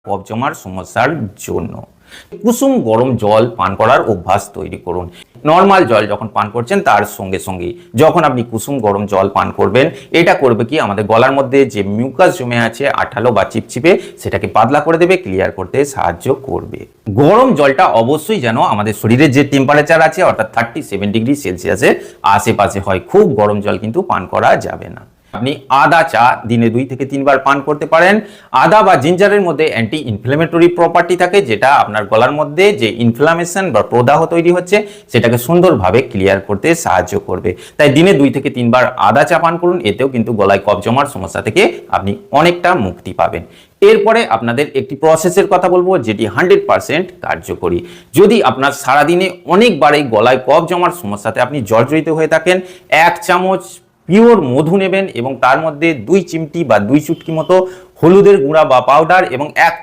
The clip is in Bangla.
কফ জমার সমস্যার জন্য কুসুম গরম জল পান করার অভ্যাস তৈরি করুন। নর্মাল জল যখন পান করছেন তার সঙ্গে সঙ্গে যখন আপনি কুসুম গরম জল পান করবেন, এটা করবে কি আমাদের গলার মধ্যে যে মিউকাস জমে আছে আঠালো বা চিপচিপে, সেটাকে পাতলা করে দেবে, ক্লিয়ার করতে সাহায্য করবে। গরম জলটা অবশ্যই যেন আমাদের শরীরের যে টেম্পারেচার আছে অর্থাৎ 37 ডিগ্রি সেলসিয়াসের আশেপাশে হয়। খুব গরম জল কিন্তু পান করা যাবে না। আপনি আদা চা দিনে 2 থেকে 3 বার পান করতে পারেন। আদা বা জিঞ্জারের মধ্যে অ্যান্টি ইনফ্ল্যামেটরি প্রপার্টি থাকে, যেটা আপনার গলার মধ্যে যে ইনফ্লামেশন বা প্রদাহ তৈরি হচ্ছে সেটাকে সুন্দরভাবে ক্লিয়ার করতে সাহায্য করবে। তাই দিনে 2 থেকে 3 বার আদা চা পান করুন, এতেও কিন্তু গলায় কফ জমার সমস্যা থেকে আপনি অনেকটা মুক্তি পাবেন। এরপরে আপনাদের একটি প্রসেসের কথা বলবো যেটি 100% কার্যকরী। যদি আপনার সারাদিনে অনেকবার এই গলায় কফ জমার সমস্যাতে আপনি জর্জরিত হয়ে থাকেন, 1 চামচ পিওর মধু নেবেন এবং তার মধ্যে 2 চিমটি বা 2 চুটকি মতো হলুদের গুঁড়া বা পাউডার এবং 1